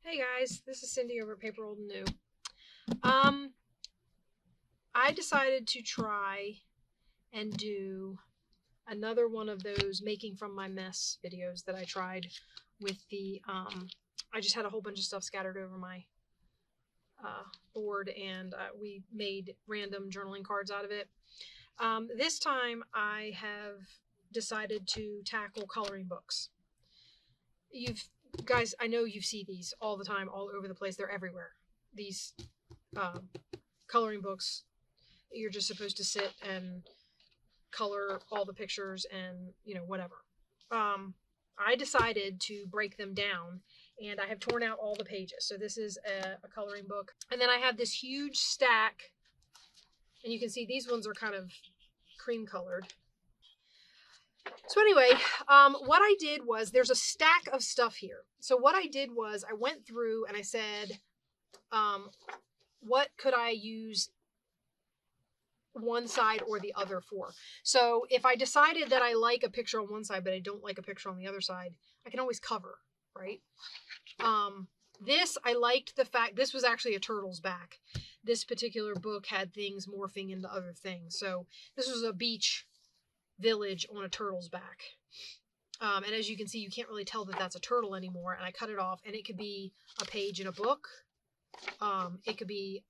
Hey guys, this is Cindy over at Paper Old and New. Um, I decided to try and do another one of those making from my mess videos that I tried with I just had a whole bunch of stuff scattered over my board, and we made random journaling cards out of it. This time I have decided to tackle coloring books. You've guys, I know you see these all the time, all over the place. They're everywhere. These coloring books, you're just supposed to sit and color all the pictures and whatever. I decided to break them down, and I have torn out all the pages. So this is a coloring book, and then I have this huge stack, and you can see these ones are kind of cream colored. So anyway, what I did was, there's a stack of stuff here. So what I did was I went through and I said, what could I use one side or the other for? So if I decided that I like a picture on one side but I don't like a picture on the other side, I can always cover, right? This, I liked the fact this was actually a turtle's back. This particular book had things morphing into other things. So this was a beach village on a turtle's back. And as you can see, you can't really tell that that's a turtle anymore. And I cut it off, and it could be a page in a book. It could be,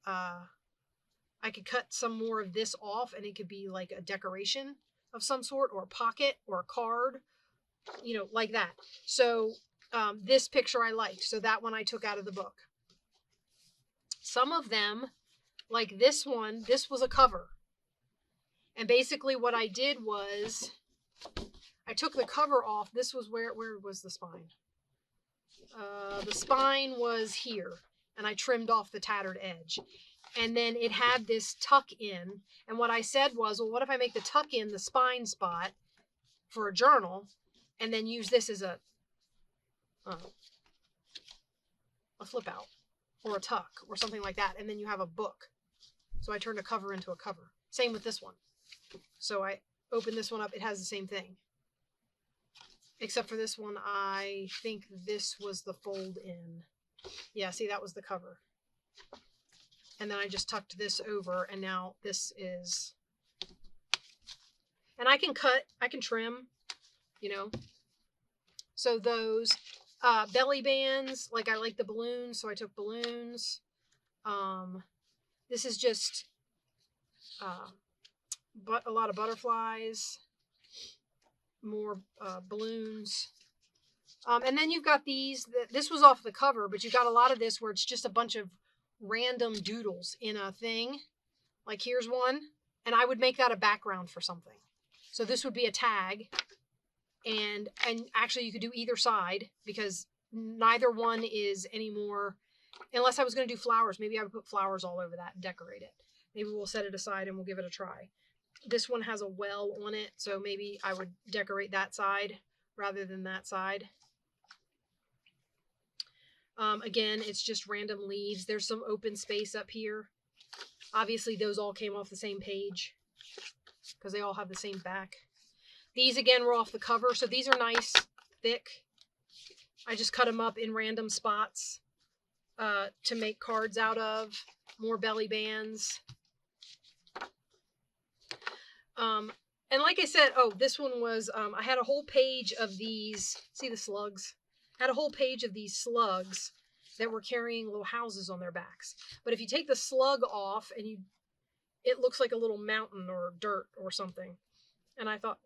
I could cut some more of this off, and it could be like a decoration of some sort, or a pocket, or a card, like that. So this picture I liked, so that one I took out of the book. Some of them, like this one, this was a cover. And basically what I did was I took the cover off. This was where was the spine? The spine was here, and I trimmed off the tattered edge. And then it had this tuck in. And what I said was, well, what if I make the tuck in the spine spot for a journal, and then use this as a flip out or a tuck or something like that. And then you have a book. So I turned a cover into a cover. Same with this one. So I open this one up. It has the same thing. Except for this one, I think this was the fold in. Yeah, see, that was the cover. And then I just tucked this over, and now this is... And I can cut, I can trim, So those belly bands, like I like the balloons, so I took balloons. This is just but a lot of butterflies, more balloons. And then you've got these, this was off the cover, but you've got a lot of this where it's just a bunch of random doodles in a thing. Like here's one, and I would make that a background for something. So this would be a tag, and actually you could do either side, because neither one is anymore, unless I was going to do flowers. Maybe I would put flowers all over that and decorate it. Maybe we'll set it aside and we'll give it a try. This one has a well on it, so maybe I would decorate that side rather than that side. Again, it's just random leaves. There's some open space up here. Obviously, those all came off the same page because they all have the same back. These, again, were off the cover, so these are nice, thick. I just cut them up in random spots to make cards out of. More belly bands. And like I said, this one was, I had a whole page of these, see the slugs? I had a whole page of these slugs that were carrying little houses on their backs. But if you take the slug off, and it looks like a little mountain or dirt or something. And I thought,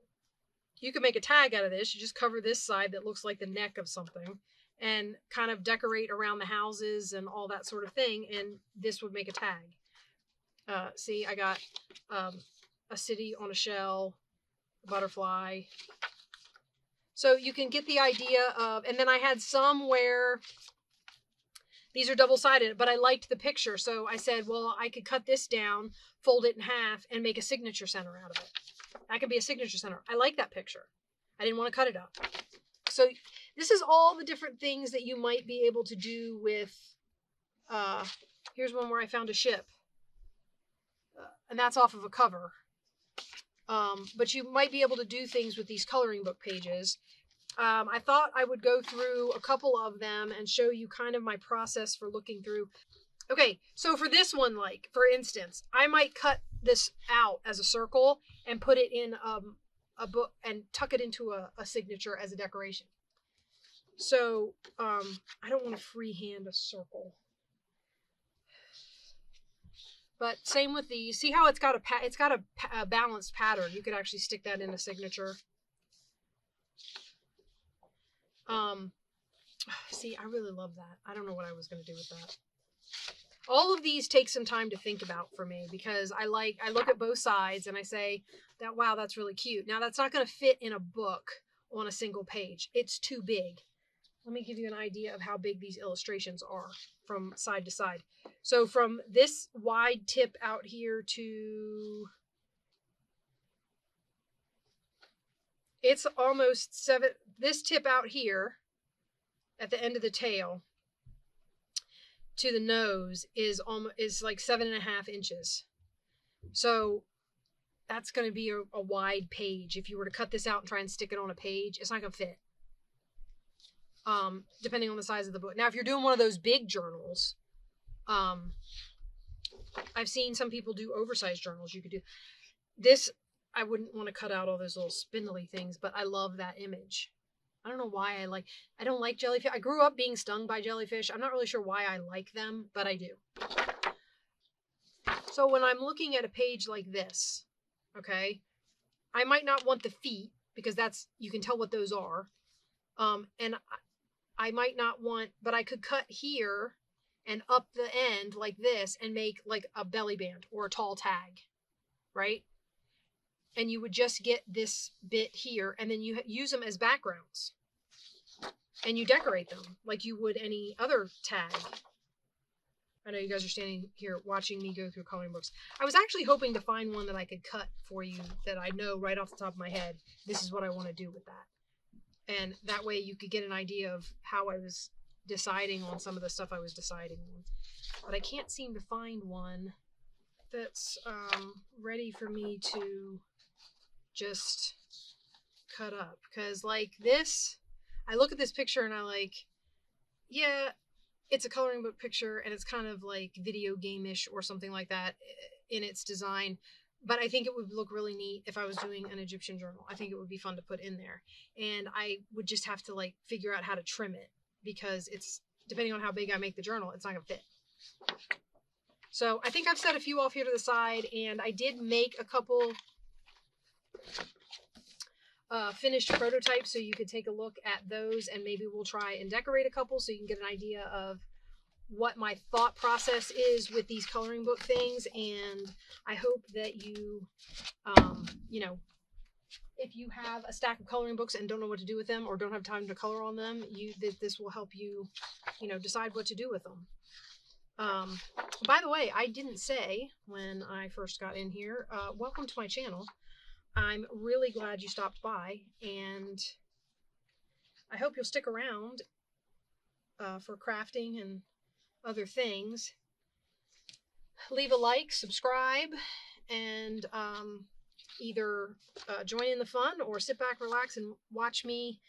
you could make a tag out of this. You just cover this side that looks like the neck of something, and kind of decorate around the houses and all that sort of thing, and this would make a tag. See, I got a city on a shell, a butterfly. So you can get the idea of, and then I had some where these are double-sided, but I liked the picture. So I said, well, I could cut this down, fold it in half, and make a signature center out of it. That could be a signature center. I like that picture. I didn't want to cut it up. So this is all the different things that you might be able to do with, here's one where I found a ship. And that's off of a cover. But you might be able to do things with these coloring book pages. I thought I would go through a couple of them and show you kind of my process for looking through. Okay, so for this one, like, for instance, I might cut this out as a circle and put it in a book and tuck it into a signature as a decoration. So I don't want to freehand a circle. But same with these. See how it's got a balanced pattern. You could actually stick that in a signature. See, I really love that. I don't know what I was going to do with that. All of these take some time to think about for me because I look at both sides and I say that, wow, that's really cute. Now that's not going to fit in a book on a single page. It's too big. Let me give you an idea of how big these illustrations are from side to side. So from this wide tip out here to, it's almost 7, this tip out here at the end of the tail to the nose is like 7.5 inches. So that's going to be a wide page. If you were to cut this out and try and stick it on a page, it's not going to fit. Depending on the size of the book. Now, if you're doing one of those big journals, I've seen some people do oversized journals. You could do this. I wouldn't want to cut out all those little spindly things, but I love that image. I don't know why I don't like jellyfish. I grew up being stung by jellyfish. I'm not really sure why I like them, but I do. So when I'm looking at a page like this, okay, I might not want the feet because you can tell what those are. And I might not want, but I could cut here and up the end like this and make like a belly band or a tall tag, right? And you would just get this bit here and then you use them as backgrounds and you decorate them like you would any other tag. I know you guys are standing here watching me go through coloring books. I was actually hoping to find one that I could cut for you that I know right off the top of my head, this is what I want to do with that. And that way you could get an idea of how I was deciding on some of the stuff I was deciding on. But I can't seem to find one that's ready for me to just cut up. Because like this, I look at this picture and I like, yeah, it's a coloring book picture and it's kind of like video game-ish or something like that in its design. But I think it would look really neat if I was doing an Egyptian journal. I think it would be fun to put in there. And I would just have to like figure out how to trim it because it's, depending on how big I make the journal, it's not gonna fit. So I think I've set a few off here to the side and I did make a couple finished prototypes so you could take a look at those and maybe we'll try and decorate a couple so you can get an idea of what my thought process is with these coloring book things. And I hope that you, you know, if you have a stack of coloring books and don't know what to do with them or don't have time to color on them, this will help you, you know, decide what to do with them. By the way, I didn't say when I first got in here, welcome to my channel. I'm really glad you stopped by and I hope you'll stick around for crafting and other things. Leave a like, subscribe, and either join in the fun or sit back, relax, and watch me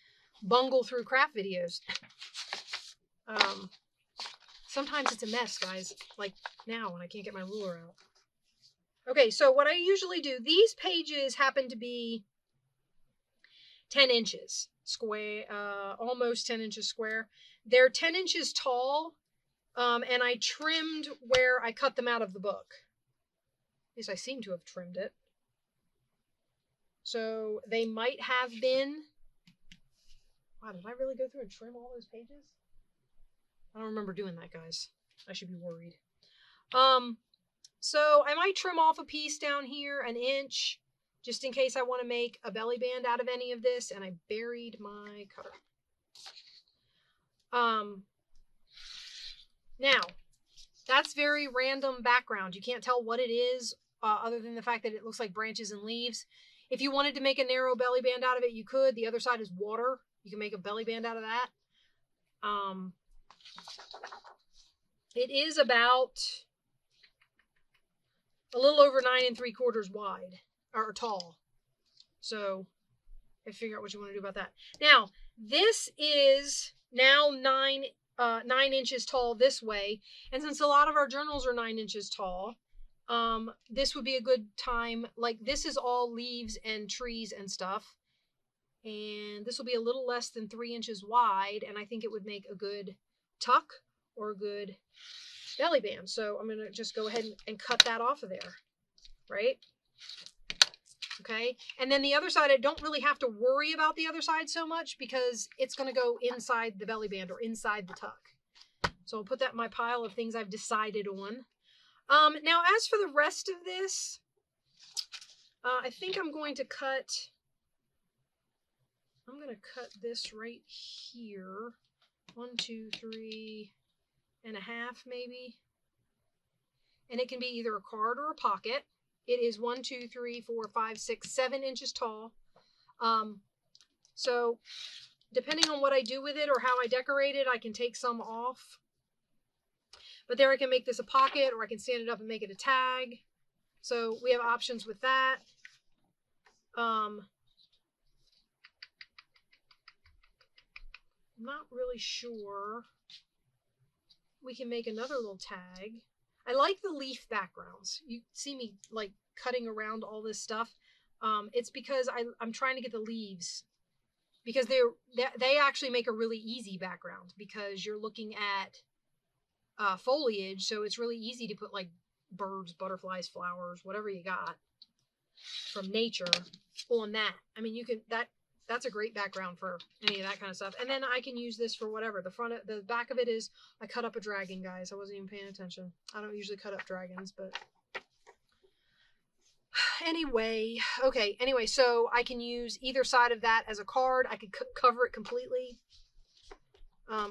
bungle through craft videos. Sometimes it's a mess, guys, like now when I can't get my ruler out. Okay, so what I usually do, these pages happen to be 10 inches square, almost 10 inches square. They're 10 inches tall, and I trimmed where I cut them out of the book. At least I seem to have trimmed it. So they might have been, wow, did I really go through and trim all those pages? I don't remember doing that, guys. I should be worried. So I might trim off a piece down here, an inch, just in case I want to make a belly band out of any of this, and I buried my cutter. Now, that's very random background. You can't tell what it is, other than the fact that it looks like branches and leaves. If you wanted to make a narrow belly band out of it, you could. The other side is water. You can make a belly band out of that. It is about a little over 9 3/4 wide or tall. So I figure out what you want to do about that. Now, This is now 9 inches tall this way. And since a lot of our journals are 9 inches tall, this would be a good time. Like, this is all leaves and trees and stuff. And this will be a little less than 3 inches wide. And I think it would make a good tuck or a good belly band. So I'm going to just go ahead and cut that off of there. Right? Okay. And then the other side, I don't really have to worry about the other side so much because it's going to go inside the belly band or inside the tuck. So I'll put that in my pile of things I've decided on. Now, as for the rest of this, I think I'm going to cut this right here. 1, 2, 3 and a half, maybe. And it can be either a card or a pocket. It is 1, 2, 3, 4, 5, 6, 7 inches tall. So depending on what I do with it or how I decorate it, I can take some off. But there I can make this a pocket, or I can stand it up and make it a tag. So we have options with that. I'm not really sure. We can make another little tag. I like the leaf backgrounds. You see me like cutting around all this stuff. It's because I'm trying to get the leaves, because they actually make a really easy background because you're looking at foliage, so it's really easy to put like birds, butterflies, flowers, whatever you got from nature on that. I mean, you can that's a great background for any of that kind of stuff. And then I can use this for whatever. The back of it is, I cut up a dragon, guys. I wasn't even paying attention. I don't usually cut up dragons, but anyway, okay. Anyway, so I can use either side of that as a card. I could cover it completely.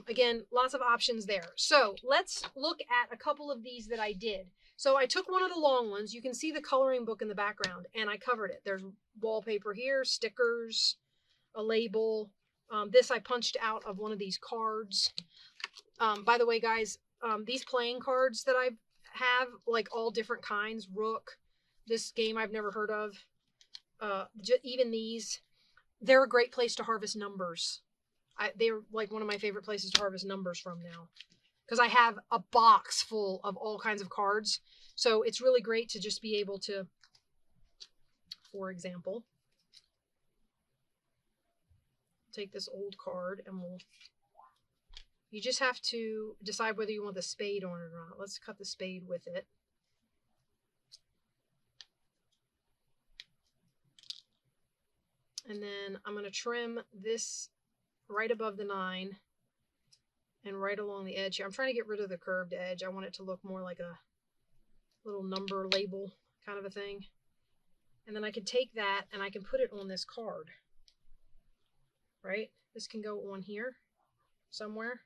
Again, lots of options there. So let's look at a couple of these that I did. So I took one of the long ones. You can see the coloring book in the background, and I covered it. There's wallpaper here, stickers, a label. This I punched out of one of these cards. By the way, guys, these playing cards that I have, like all different kinds, Rook, this game I've never heard of, even these, they're a great place to harvest numbers. They're like one of my favorite places to harvest numbers from now, because I have a box full of all kinds of cards. So it's really great to just be able to, for example, take this old card and you just have to decide whether you want the spade on it or not. Let's cut the spade with it. And then I'm going to trim this right above the 9 and right along the edge here. I'm trying to get rid of the curved edge. I want it to look more like a little number label kind of a thing. And then I can take that and I can put it on this card. Right? This can go on here somewhere.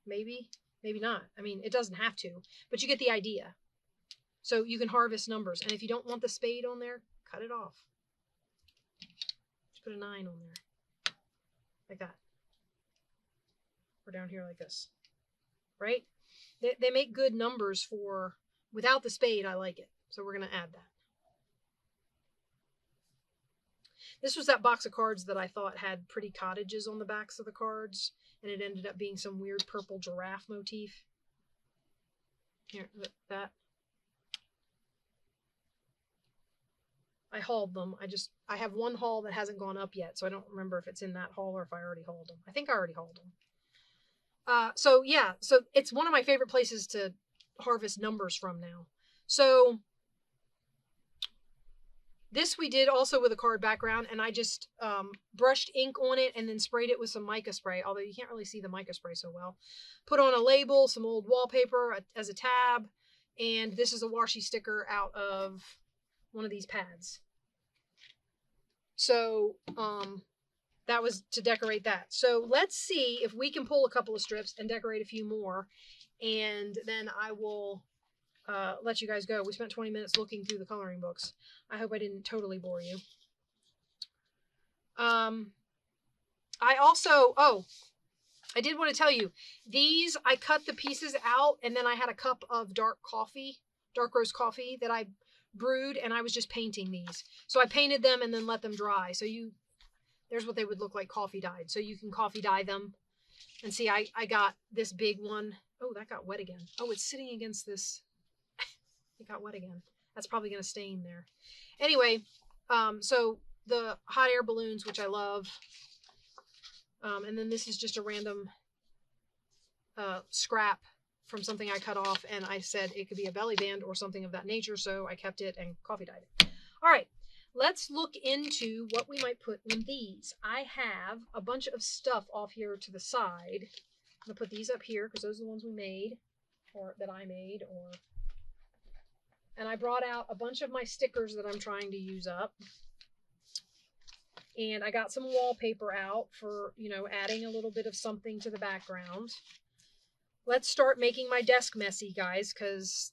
Maybe, maybe not. I mean, it doesn't have to, but you get the idea. So you can harvest numbers. And if you don't want the spade on there, cut it off. Just put a 9 on there. Like that. Or down here like this. Right? They make good numbers for, without the spade, I like it. So we're going to add that. This was that box of cards that I thought had pretty cottages on the backs of the cards, and it ended up being some weird purple giraffe motif. Here, that. I hauled them. I have one haul that hasn't gone up yet, so I don't remember if it's in that haul or if I already hauled them. I think I already hauled them. So yeah, so it's one of my favorite places to harvest numbers from now. So this we did also with a card background, and I just brushed ink on it and then sprayed it with some mica spray, although you can't really see the mica spray so well. Put on a label, some old wallpaper as a tab, and this is a washi sticker out of one of these pads. So that was to decorate that. So let's see if we can pull a couple of strips and decorate a few more, and then I will let you guys go. We spent 20 minutes looking through the coloring books. I hope I didn't totally bore you. I also, I did want to tell you, these, I cut the pieces out, and then I had a cup of dark roast coffee that I brewed, and I was just painting these. So I painted them and then let them dry. So there's what they would look like coffee dyed. So you can coffee dye them. And see, I got this big one. Oh, that got wet again. Oh, it's sitting against this. It got wet again. That's probably going to stain there. Anyway, so the hot air balloons, which I love. And then this is just a random scrap from something I cut off. And I said it could be a belly band or something of that nature. So I kept it and coffee dyed it. All right. Let's look into what we might put in these. I have a bunch of stuff off here to the side. I'm going to put these up here because those are the ones we made, or that I made. And I brought out a bunch of my stickers that I'm trying to use up. And I got some wallpaper out for, you know, adding a little bit of something to the background. Let's start making my desk messy, guys, because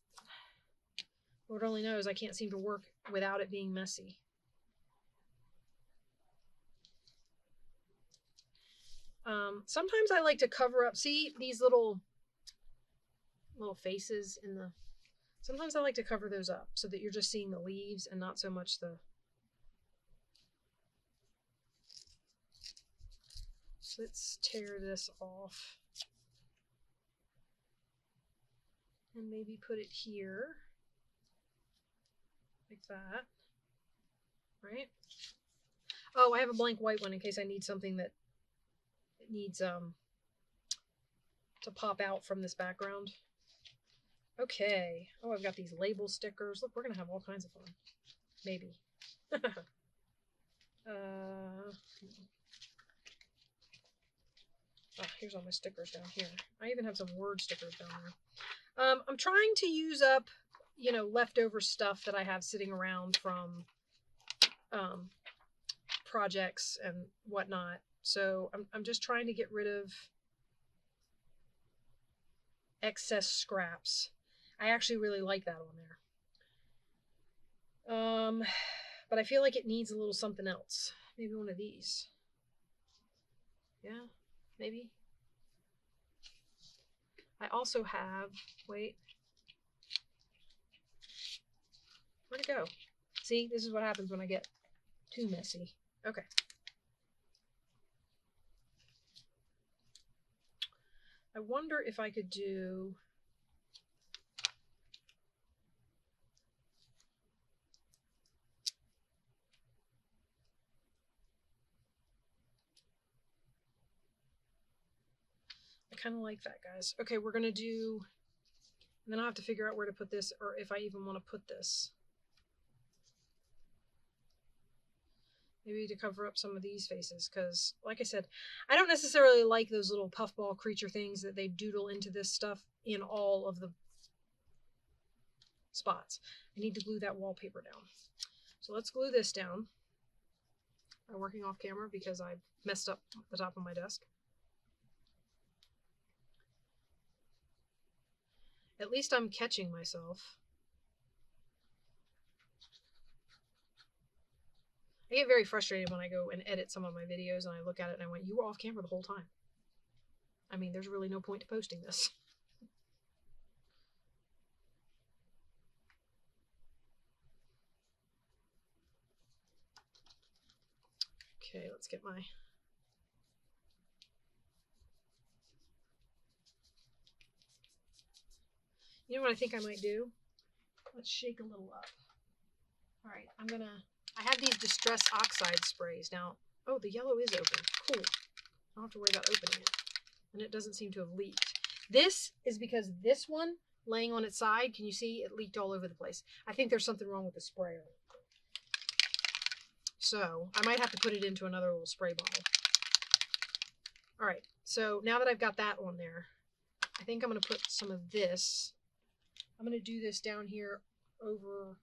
Lord only knows I can't seem to work without it being messy. Sometimes I like to cover up, see these little faces in the, sometimes I like to cover those up so that you're just seeing the leaves and not so much the, so let's tear this off and maybe put it here like that, right? Oh, I have a blank white one in case I need something that needs to pop out from this background. Okay. Oh, I've got these label stickers. Look, we're gonna have all kinds of fun. Maybe. Here's all my stickers down here. I even have some word stickers down there. I'm trying to use up, you know, leftover stuff that I have sitting around from projects and whatnot. So I'm just trying to get rid of excess scraps. I actually really like that on there. But I feel like it needs a little something else. Maybe one of these. Yeah, maybe. I also have, wait. Where'd it go? See, this is what happens when I get too messy. Okay. I wonder if I could do I kind of like that, guys. Okay, we're gonna do, and then I'll have to figure out where to put this, or if I even want to put this. Maybe to cover up some of these faces, because like I said, I don't necessarily like those little puffball creature things that they doodle into this stuff in all of the spots. I need to glue that wallpaper down. So let's glue this down. I'm working off camera because I messed up the top of my desk. At least I'm catching myself. I get very frustrated when I go and edit some of my videos and I look at it and I went, you were off camera the whole time. I mean, there's really no point to posting this. Okay, let's get my... You know what I think I might do? Let's shake a little up. All right, I have these Distress Oxide sprays. Now, oh, the yellow is open. Cool. I don't have to worry about opening it. And it doesn't seem to have leaked. This is because this one, laying on its side, can you see it leaked all over the place? I think there's something wrong with the sprayer. So I might have to put it into another little spray bottle. All right, so now that I've got that on there, I think I'm going to put some of this. I'm going to do this down here over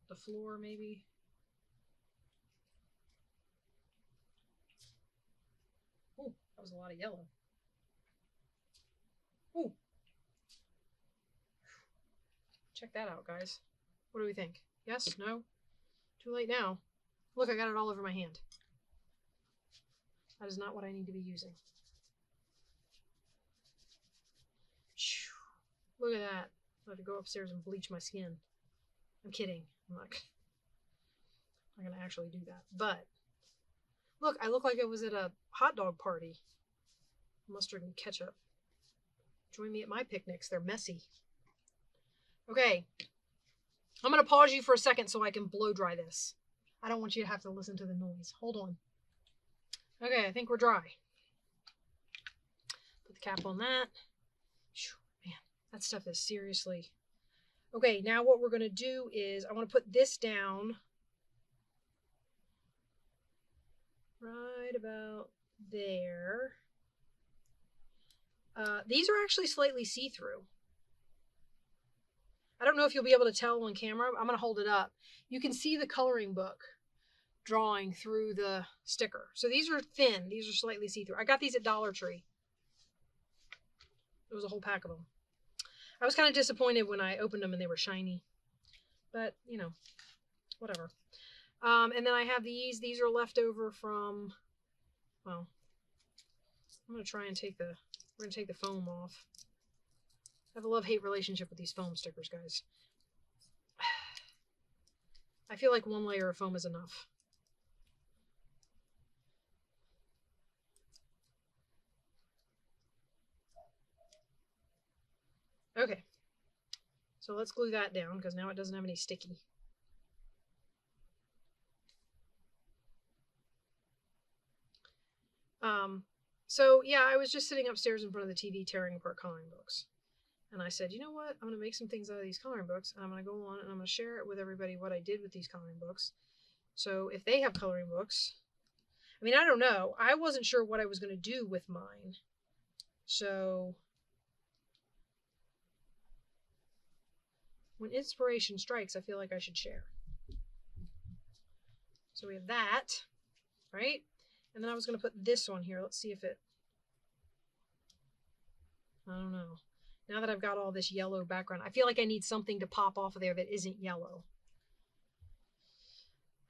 the floor, maybe. Oh, that was a lot of yellow. Ooh. Check that out, guys. What do we think? Yes? No? Too late now. Look, I got it all over my hand. That is not what I need to be using. Look at that. I have to go upstairs and bleach my skin. I'm kidding. I'm not going to actually do that. But Look, I look like I was at a hot dog party. Mustard and ketchup. Join me at my picnics. They're messy. Okay. I'm going to pause you for a second so I can blow dry this. I don't want you to have to listen to the noise. Hold on. Okay, I think we're dry. Put the cap on that. Man, that stuff is seriously... Okay, now what we're going to do is I want to put this down right about there. These are actually slightly see-through. I don't know if you'll be able to tell on camera. I'm going to hold it up. You can see the coloring book drawing through the sticker. So these are thin. These are slightly see-through. I got these at Dollar Tree. There was a whole pack of them. I was kind of disappointed when I opened them and they were shiny. But, you know, whatever. And then I have these. These are left over from, well, I'm going to try and take the, we're going to take the foam off. I have a love-hate relationship with these foam stickers, guys. I feel like one layer of foam is enough. Okay. So let's glue that down because now it doesn't have any sticky. So yeah, I was just sitting upstairs in front of the TV tearing apart coloring books. And I said, you know what? I'm going to make some things out of these coloring books. And I'm going to go on and I'm going to share it with everybody what I did with these coloring books. So if they have coloring books, I mean, I don't know. I wasn't sure what I was going to do with mine. So when inspiration strikes, I feel like I should share. So we have that, right? And then I was going to put this on here. Let's see if it, I don't know. Now that I've got all this yellow background, I feel like I need something to pop off of there that isn't yellow.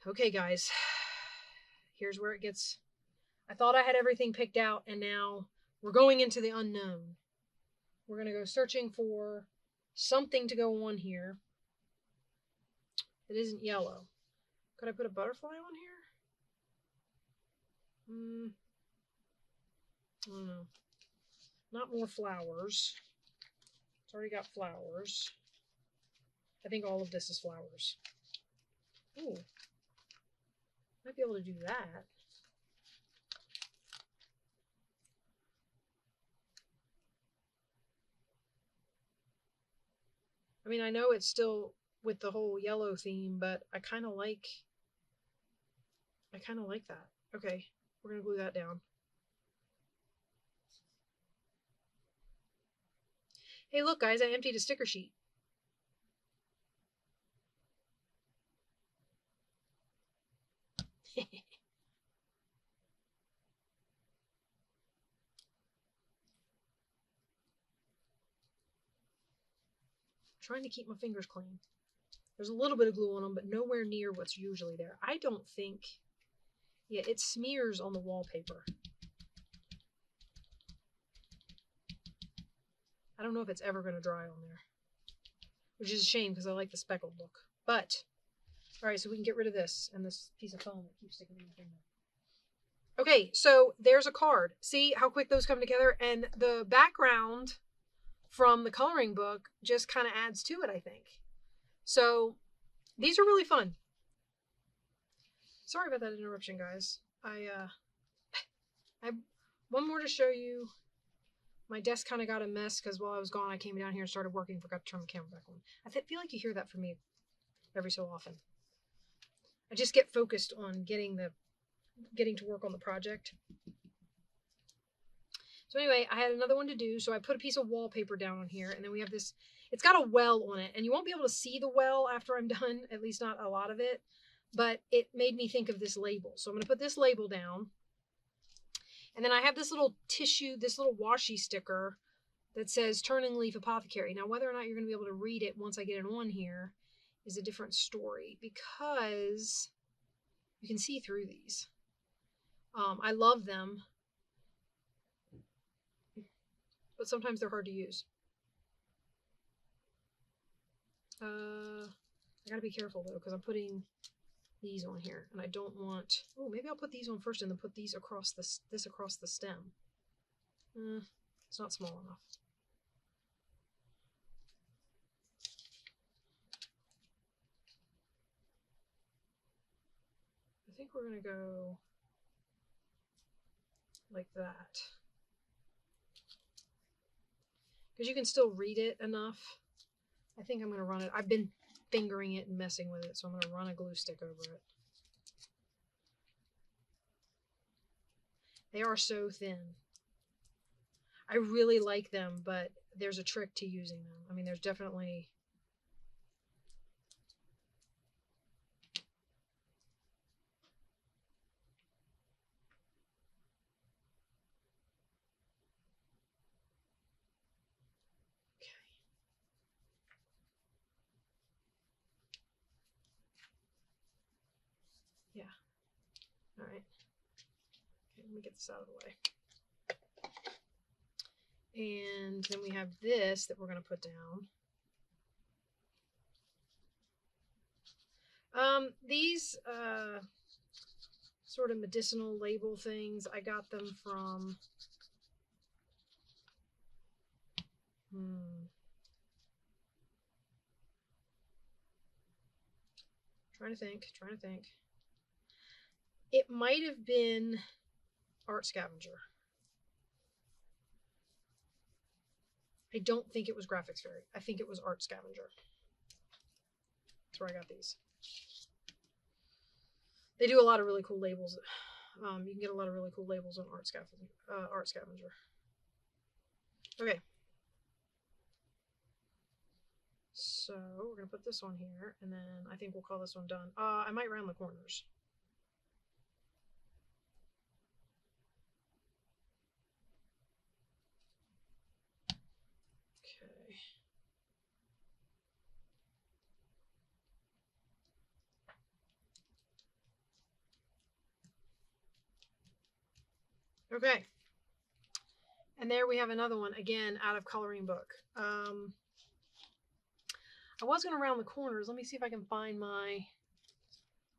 Okay, guys, here's where it gets, I thought I had everything picked out, and now we're going into the unknown. We're going to go searching for something to go on here that isn't yellow. Could I put a butterfly on here? I don't know. Not more flowers. It's already got flowers. I think all of this is flowers. Ooh. Might be able to do that. I mean, I know it's still with the whole yellow theme, but I kind of like that. Okay, we're going to glue that down. Hey, look, guys, I emptied a sticker sheet. Trying to keep my fingers clean. There's a little bit of glue on them, but nowhere near what's usually there. I don't think... Yeah, it smears on the wallpaper. I don't know if it's ever going to dry on there. Which is a shame because I like the speckled look. But, alright, so we can get rid of this and this piece of foam that keeps sticking in my finger. Okay, so there's a card. See how quick those come together? And the background from the coloring book just kind of adds to it, I think. So, these are really fun. Sorry about that interruption, guys. I have one more to show you. My desk kind of got a mess because while I was gone, I came down here and started working. Forgot to turn the camera back on. I feel like you hear that from me every so often. I just get focused on getting to work on the project. So anyway, I had another one to do. So I put a piece of wallpaper down on here, and then we have this. It's got a well on it, and you won't be able to see the well after I'm done. At least not a lot of it. But it made me think of this label. So I'm going to put this label down. And then I have this little tissue, this little washi sticker that says Turning Leaf Apothecary. Now, whether or not you're going to be able to read it once I get it on here is a different story because you can see through these. I love them, but sometimes they're hard to use. I got to be careful, though, because I'm putting these on here, and I don't want, oh, maybe I'll put these on first and then put these across this across the stem. It's not small enough. I think we're going to go like that. Because you can still read it enough. I think I'm going to run it. I've been fingering it and messing with it, so I'm going to run a glue stick over it. They are so thin. I really like them, but there's a trick to using them. I mean, there's definitely... Yeah. All right. Okay, let me get this out of the way. And then we have this that we're going to put down. These sort of medicinal label things, I got them from... Trying to think. It might have been Art Scavenger. I don't think it was Graphics Fairy. I think it was Art Scavenger. That's where I got these. They do a lot of really cool labels. You can get a lot of really cool labels on Art Scavenger. Okay. So we're going to put this on here, and then I think we'll call this one done. I might round the corners. Okay. And there we have another one, again, out of coloring book. I was going to round the corners. Let me see if I can find my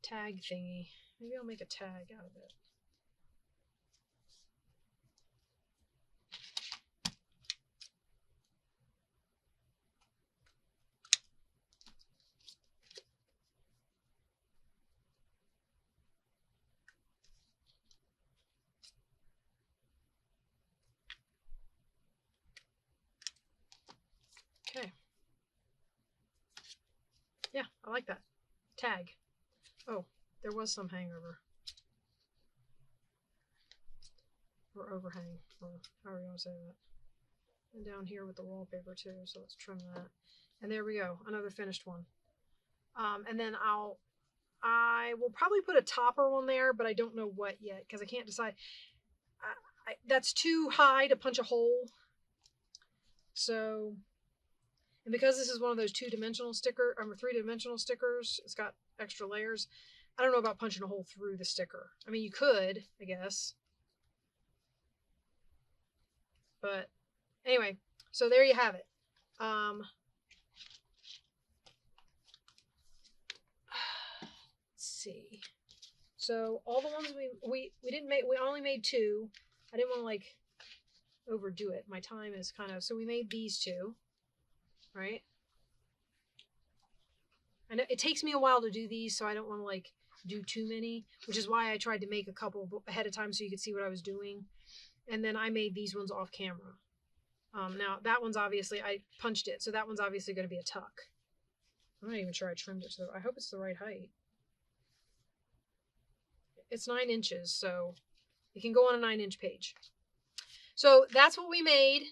tag thingy. Maybe I'll make a tag out of it. Okay. Yeah, I like that. Tag. Oh, there was some hangover. Or overhang, or however you want to say that. And down here with the wallpaper too, so let's trim that. And there we go, another finished one. And then I will probably put a topper on there, but I don't know what yet, because I can't decide. That's too high to punch a hole. So, and because this is one of those 2-dimensional sticker, or 3-dimensional stickers, it's got extra layers. I don't know about punching a hole through the sticker. I mean, you could, I guess. But anyway, so there you have it. Let's see. So all the ones we didn't make, we only made 2. I didn't want to like overdo it. My time is kind of, so we made these 2, right? I know it takes me a while to do these, so I don't want to like do too many, which is why I tried to make a couple ahead of time so you could see what I was doing. And then I made these ones off camera. Now that one's obviously, I punched it, so that one's obviously going to be a tuck. I'm not even sure I trimmed it, so I hope it's the right height. It's 9 inches, so it can go on a 9-inch page. So that's what we made.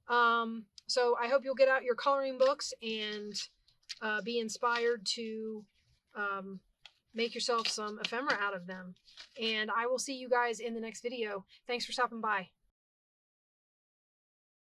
So I hope you'll get out your coloring books and be inspired to make yourself some ephemera out of them. And I will see you guys in the next video. Thanks for stopping by.